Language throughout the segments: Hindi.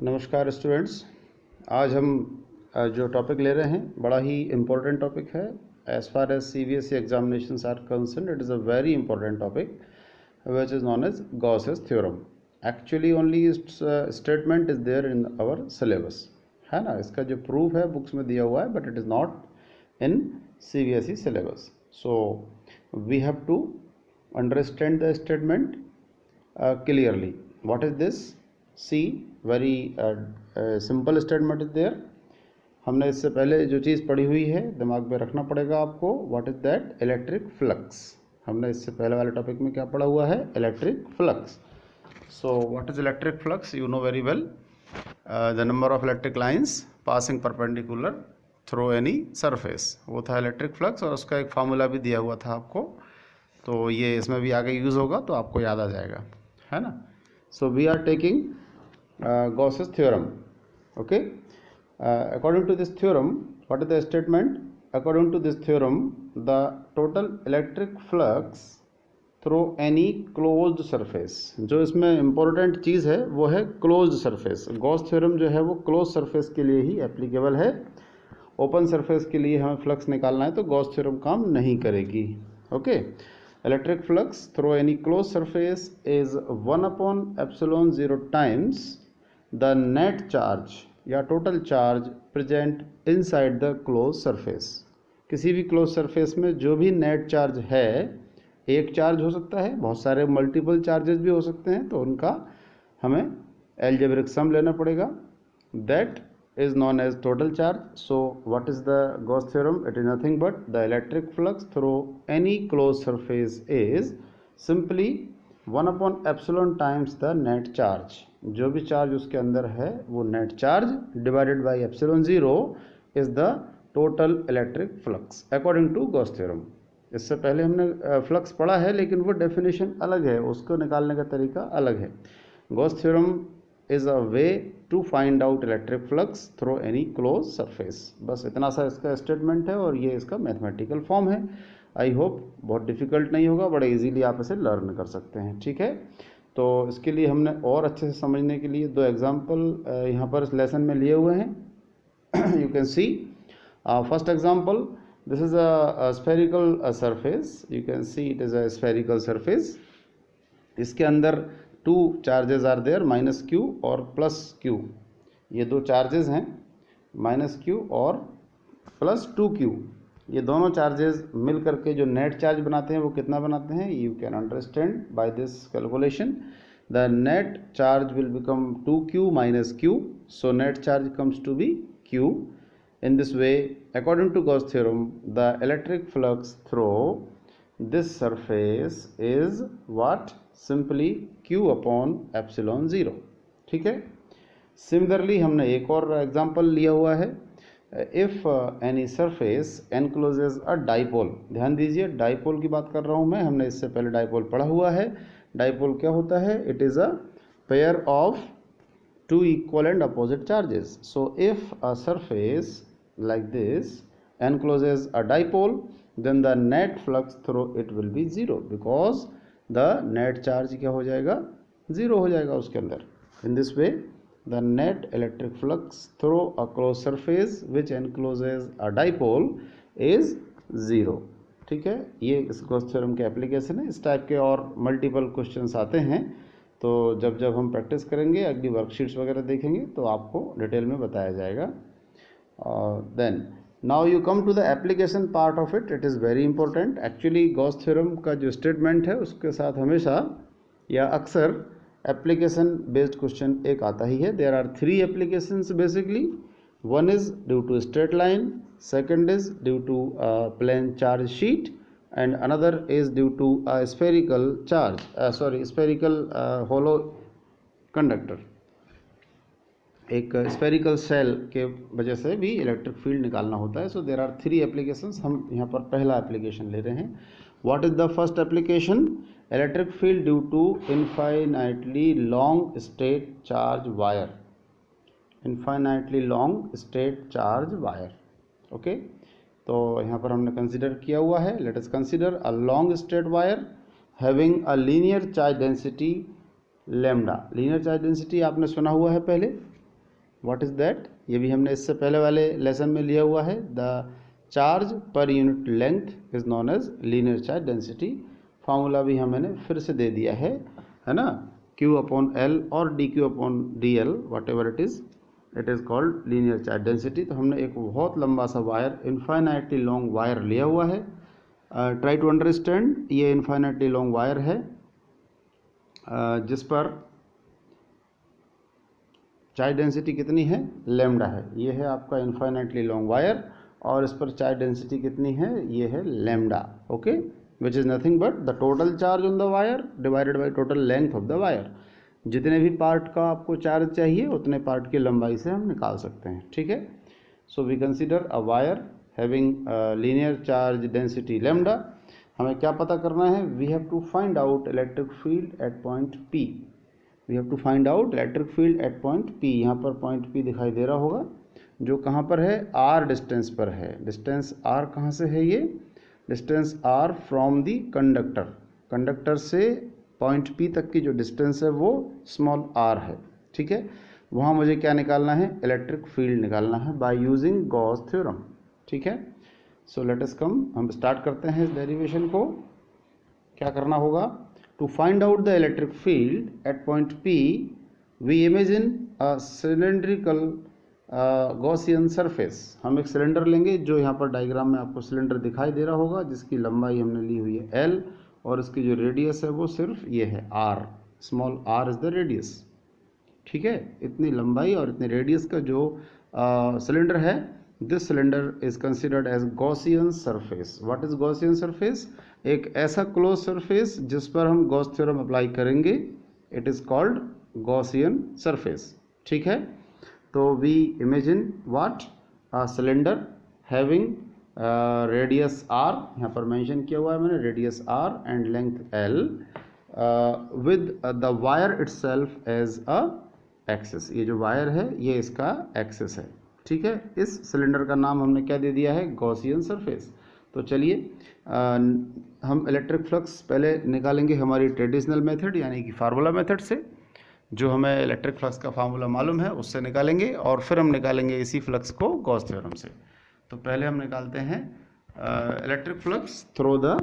नमस्कार स्टूडेंट्स। आज हम जो टॉपिक ले रहे हैं बड़ा ही इम्पोर्टेंट टॉपिक है। As far as CBSE examinations are concern, it is a very important topic which is known as Gauss's theorem. Actually only statement is there in our syllabus, है ना। इसका जो प्रूफ है बुक्स में दिया हुआ है, but it is not in CBSE syllabus. So we have to understand the statement clearly. What is this? See, very simple statement is there. हमने इससे पहले जो चीज़ पढ़ी हुई है दिमाग में रखना पड़ेगा आपको। What is that? Electric flux. हमने इससे पहले वाले टॉपिक में क्या पढ़ा हुआ है? Electric flux. So what is electric flux? You know very well. The number of electric lines passing perpendicular through any surface, वो था इलेक्ट्रिक फ्लक्स, और उसका एक फार्मूला भी दिया हुआ था आपको। तो ये इसमें भी आगे यूज़ होगा तो आपको याद आ जाएगा, है ना। So we are taking Gauss's theorem. Okay, according to this theorem, what is the statement? According to this theorem, the total electric flux through any closed surface. जो इसमें इम्पोर्टेंट चीज़ है वो है क्लोज्ड सरफेस। गॉस थ्योरम जो है वो क्लोज सरफेस के लिए ही एप्लीकेबल है। ओपन सरफेस के लिए हमें फ्लक्स निकालना है तो गॉस थ्योरम काम नहीं करेगी। Okay, electric flux through any closed surface is 1/epsilon 0 times the net charge या total charge present inside the closed surface। किसी भी closed surface में जो भी net charge है, एक चार्ज हो सकता है, बहुत सारे मल्टीपल चार्जेस भी हो सकते हैं, तो उनका हमें एल्जेब्रिक सम लेना पड़ेगा। That is known as total charge. So what is the Gauss theorem? It is nothing but the electric flux through any closed surface is simply 1/epsilon times the net charge। जो भी चार्ज उसके अंदर है वो net charge divided by epsilon 0 is the total electric flux according to Gauss theorem। इससे पहले हमने फ्लक्स पढ़ा है, लेकिन वो डेफिनेशन अलग है, उसको निकालने का तरीका अलग है। Gauss theorem is a way to find out electric flux through any closed surface। बस इतना सा इसका स्टेटमेंट है और ये इसका मैथमेटिकल फॉर्म है। आई होप बहुत डिफ़िकल्ट नहीं होगा, बड़े इजीली आप इसे लर्न कर सकते हैं, ठीक है। तो इसके लिए हमने और अच्छे से समझने के लिए दो एग्जांपल यहाँ पर इस लेसन में लिए हुए हैं। You can see first example, this is a spherical surface. You can see it is a spherical surface. इसके अंदर two charges are there, -q और +q। ये दो चार्जेस हैं, -q और +2q। ये दोनों चार्जेस मिल करके जो नेट चार्ज बनाते हैं वो कितना बनाते हैं? You can understand by this calculation. The net charge will become 2q - q, so net charge comes to be q। In this way, according to Gauss theorem, the electric flux through this surface is what? Simply q/epsilon 0। ठीक है। सिमिलरली हमने एक और एग्जांपल लिया हुआ है। If any surface encloses a dipole. ध्यान दीजिए, डाइपोल की बात कर रहा हूँ मैं, हमने इससे पहले डाइपोल पढ़ा हुआ है। डाइपोल क्या होता है? It is a pair of two equal and opposite charges. So if a surface like this encloses a dipole, then the net flux through it will be 0 because the net charge क्या हो जाएगा? 0 हो जाएगा उसके अंदर। In this way the net electric flux through a closed surface which encloses a dipole is 0। ठीक है, ये इस गॉस थ्योरम के एप्लीकेशन है। इस टाइप के और मल्टीपल क्वेश्चंस आते हैं, तो जब जब हम प्रैक्टिस करेंगे, अगली वर्कशीट्स वगैरह देखेंगे तो आपको डिटेल में बताया जाएगा। then now you come to the application part of it. It is very important actually। Gauss theorem का जो स्टेटमेंट है उसके साथ हमेशा या अक्सर एप्लीकेशन बेस्ड क्वेश्चन एक आता ही है। There are 3 applications basically. One is due to straight line, second is due to plane charge sheet, and another is due to spherical charge spherical hollow conductor. एक स्फेरिकल सेल के वजह से भी इलेक्ट्रिक फील्ड निकालना होता है। So there are 3 applications. हम यहाँ पर पहला एप्लीकेशन ले रहे हैं। What is the first application? Electric field due to infinitely long straight charge wire. Infinitely long straight charge wire. Okay, तो यहाँ पर हमने कंसिडर किया हुआ है। Let us consider a long straight wire having a linear charge density lambda. Linear charge density आपने सुना हुआ है पहले, व्हाट इज दैट, ये भी हमने इससे पहले वाले लेसन में लिया हुआ है। The charge per unit length is known as linear charge density. Formula भी हमने फिर से दे दिया है ना, Q अपॉन L और dQ upon DL whatever it is called linear charge density. तो हमने एक बहुत लंबा सा वायर, इन्फाइनाइटली लॉन्ग वायर लिया हुआ है। ट्राई टू अंडरस्टैंड, ये इन्फाइनाइटली लॉन्ग वायर है जिस पर चार्ज डेंसिटी कितनी है, लैम्डा है। ये है आपका इन्फाइनाइटली लॉन्ग वायर और इस पर चार्ज डेंसिटी कितनी है, ये है lambda. Okay, which is nothing but the total charge on the wire divided by total length of the wire. जितने भी पार्ट का आपको चार्ज चाहिए उतने पार्ट की लंबाई से हम निकाल सकते हैं। ठीक है, so we consider a wire having linear charge density lambda. हमें क्या पता करना है, we have to find out electric field at point P। We have to find out electric field at point P। यहाँ पर पॉइंट P दिखाई दे रहा होगा, जो कहाँ पर है, R डिस्टेंस पर है। डिस्टेंस R कहाँ से है, ये distance R from the conductor. Conductor से पॉइंट P तक की जो डिस्टेंस है वो स्मॉल r है। ठीक है, वहाँ मुझे क्या निकालना है, इलेक्ट्रिक फील्ड निकालना है बाय यूजिंग गॉस थ्योरम। ठीक है, सो लेट अस कम, हम स्टार्ट करते हैं इस डेरिवेशन को। क्या करना होगा, to find out the electric field at point P we imagine a cylindrical Gaussian surface. हम एक सिलेंडर लेंगे, जो यहाँ पर डायग्राम में आपको सिलेंडर दिखाई दे रहा होगा, जिसकी लंबाई हमने ली हुई है L और इसकी जो रेडियस है वो सिर्फ ये है R। Small r is the radius. ठीक है, इतनी लंबाई और इतने रेडियस का जो सिलेंडर है, this cylinder is considered as Gaussian surface. What is Gaussian surface, एक ऐसा क्लोज सरफेस जिस पर हम गॉस थ्योरम अप्लाई करेंगे, it is called Gaussian surface. ठीक है, तो we imagine what, a cylinder having radius r, यहाँ पर मेंशन किया हुआ है मैंने, radius r and length L with the wire itself as a axis. ये जो वायर है ये इसका एक्सिस है। ठीक है, इस सिलेंडर का नाम हमने क्या दे दिया है, गॉसियन सरफेस। तो चलिए हम इलेक्ट्रिक फ्लक्स पहले निकालेंगे हमारी ट्रेडिशनल मेथड यानी कि फार्मूला मेथड से। जो हमें इलेक्ट्रिक फ्लक्स का फार्मूला मालूम है उससे निकालेंगे और फिर हम निकालेंगे इसी फ्लक्स को गॉस थ्योरम से। तो पहले हम निकालते हैं electric flux through the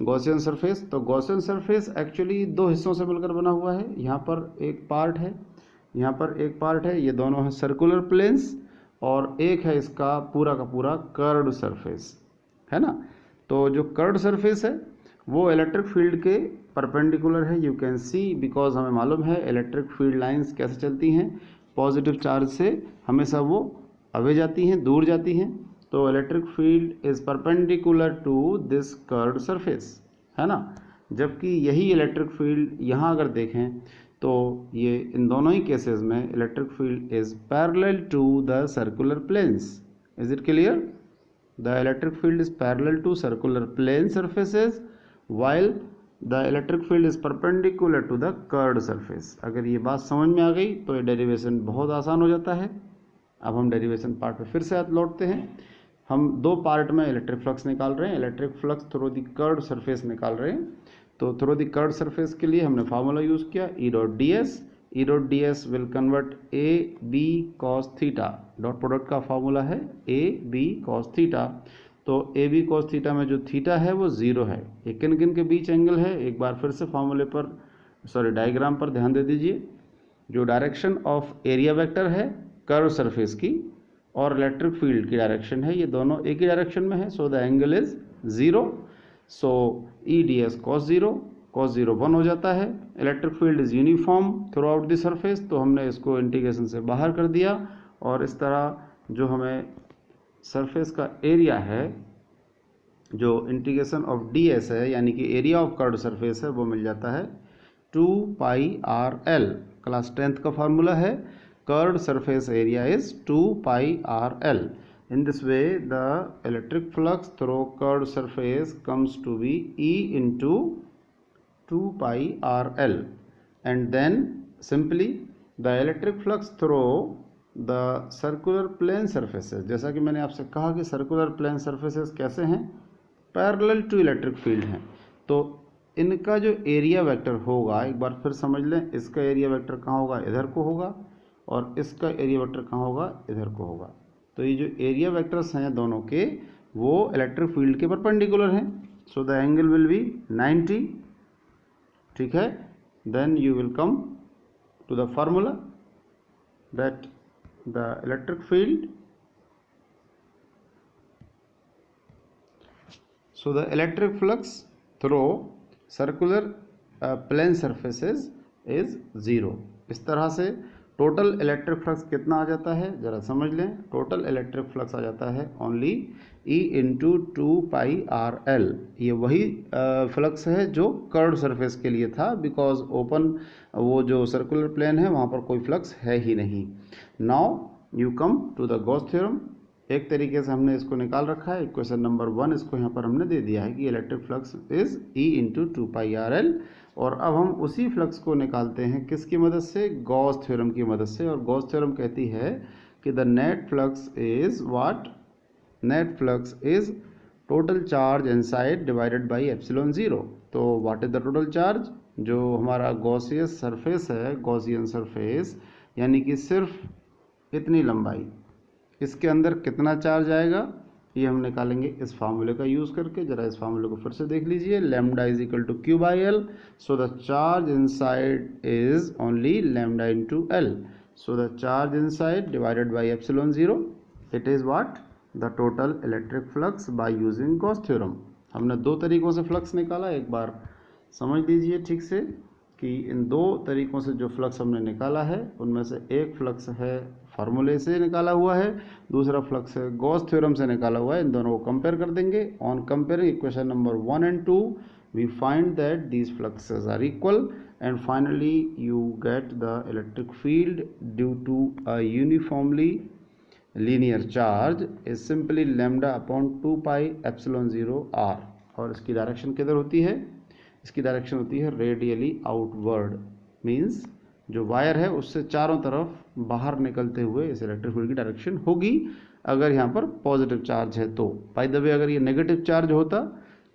Gaussian surface. तो गॉसियन सरफेस एक्चुअली दो हिस्सों से मिलकर बना हुआ है। यहाँ पर एक पार्ट है, यहाँ पर एक पार्ट है, ये दोनों हैं सर्कुलर प्लेन्स, और एक है इसका पूरा का पूरा कर्व्ड सरफेस, है ना। तो जो कर्व्ड सरफेस है वो इलेक्ट्रिक फील्ड के परपेंडिकुलर है। यू कैन सी, बिकॉज हमें मालूम है इलेक्ट्रिक फील्ड लाइंस कैसे चलती हैं, पॉजिटिव चार्ज से हमेशा वो अवे जाती हैं, दूर जाती हैं। तो electric field is perpendicular to this curved surface, है ना। जबकि यही इलेक्ट्रिक फील्ड यहाँ अगर देखें तो ये इन दोनों ही केसेस में electric field is parallel to the circular planes. Is it clear, the electric field is parallel to circular plane surfaces while the electric field is perpendicular to the curved surface। अगर ये बात समझ में आ गई तो ये डेरिवेशन बहुत आसान हो जाता है। अब हम डेरिवेशन पार्ट पे फिर से लौटते हैं। हम दो पार्ट में इलेक्ट्रिक फ्लक्स निकाल रहे हैं, electric flux through the curved surface निकाल रहे हैं। तो थ्रू द कर्व्ड सरफेस के लिए हमने फार्मूला यूज़ किया E dot d s. E dot d s will convert a b cos theta, dot product का फार्मूला है ए बी कॉस थीटा। तो ए बी कॉस थीटा में जो थीटा है वो ज़ीरो है, ये किन किन के बीच एंगल है, एक बार फिर से फार्मूले पर डायग्राम पर ध्यान दे दीजिए। जो डायरेक्शन ऑफ एरिया वेक्टर है कर्व सरफेस की और इलेक्ट्रिक फील्ड की डायरेक्शन है, ये दोनों एक ही डायरेक्शन में है, सो the angle is zero. So E D S cos zero, cos zero 1 हो जाता है। Electric field is uniform through out the surface, तो हमने इसको इंटीग्रेशन से बाहर कर दिया और इस तरह जो हमें सरफेस का एरिया है, जो इंटीग्रेशन ऑफ डी एस है यानी कि एरिया ऑफ कर्व्ड सरफेस है, वो मिल जाता है 2 pi r L. Class 10th का फार्मूला है curved surface area is 2 pi r l. In this way the electric flux through curved surface comes to be E into 2 pi r l, and then simply the electric flux through the circular plane surfaces. जैसा कि मैंने आपसे कहा कि सर्कुलर प्लेन सर्फेसेस कैसे हैं, पैरेलल टू इलेक्ट्रिक फील्ड हैं। तो इनका जो एरिया वेक्टर होगा, एक बार फिर समझ लें, इसका एरिया वेक्टर कहाँ होगा, इधर को होगा, और इसका एरिया वेक्टर कहाँ होगा, इधर को होगा। तो ये जो एरिया वेक्टर्स हैं दोनों के वो इलेक्ट्रिक फील्ड के परपेंडिकुलर हैं। So the angle will be 90, ठीक है। Then you will come to the formula that the electric field, so the electric flux through circular plane surfaces is 0। इस तरह से टोटल इलेक्ट्रिक फ्लक्स कितना आ जाता है, ज़रा समझ लें। टोटल इलेक्ट्रिक फ्लक्स आ जाता है ओनली E इंटू 2πRL। ये वही फ्लक्स है जो कर्व सरफेस के लिए था, बिकॉज ओपन वो जो सर्कुलर प्लेन है वहाँ पर कोई फ्लक्स है ही नहीं। Now you come to the Gauss theorem. एक तरीके से हमने इसको निकाल रखा है, इक्वेशन नंबर 1 इसको यहाँ पर हमने दे दिया है कि electric flux is E into 2πRL। और अब हम उसी फ्लक्स को निकालते हैं किसकी मदद से, गॉस थ्योरम की मदद से। और गॉस थ्योरम कहती है कि the net flux is what, net flux is total charge inside divided by epsilon 0। तो what is the total charge, जो हमारा गॉसियस सरफेस है, गॉसियन सरफेस यानी कि सिर्फ इतनी लंबाई, इसके अंदर कितना चार्ज आएगा ये हम निकालेंगे इस फार्मूले का यूज़ करके। जरा इस फार्मूले को फिर से देख लीजिए, lambda is equal to q by l. So the charge inside is only lambda into l. So the charge inside divided by epsilon 0, it is what, the total electric flux by using Gauss theorem. हमने दो तरीक़ों से फ्लक्स निकाला, एक बार समझ लीजिए ठीक से कि इन दो तरीक़ों से जो फ्लक्स हमने निकाला है उनमें से एक फ्लक्स है फार्मूले से निकाला हुआ है, दूसरा फ्लक्स है गॉस थ्योरम से निकाला हुआ है। इन दोनों को कंपेयर कर देंगे। On comparing equation number 1 and 2 we find that these fluxes are equal and finally you get the electric field due to a uniformly linear charge is simply lambda upon 2π epsilon 0 r। और इसकी डायरेक्शन किधर होती है, इसकी डायरेक्शन होती है रेडियली आउटवर्ड, मीन्स जो वायर है उससे चारों तरफ बाहर निकलते हुए इस इलेक्ट्रिक फील्ड की डायरेक्शन होगी, अगर यहाँ पर पॉजिटिव चार्ज है तो। बाय द वे अगर ये नेगेटिव चार्ज होता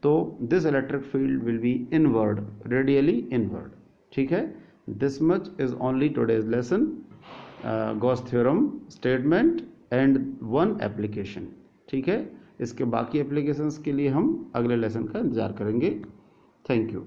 तो this electric field will be inward, radially inward, ठीक है। This much is only today's lesson, Gauss theorem statement and one application, ठीक है। इसके बाकी एप्लीकेशंस के लिए हम अगले लेसन का इंतजार करेंगे। Thank you.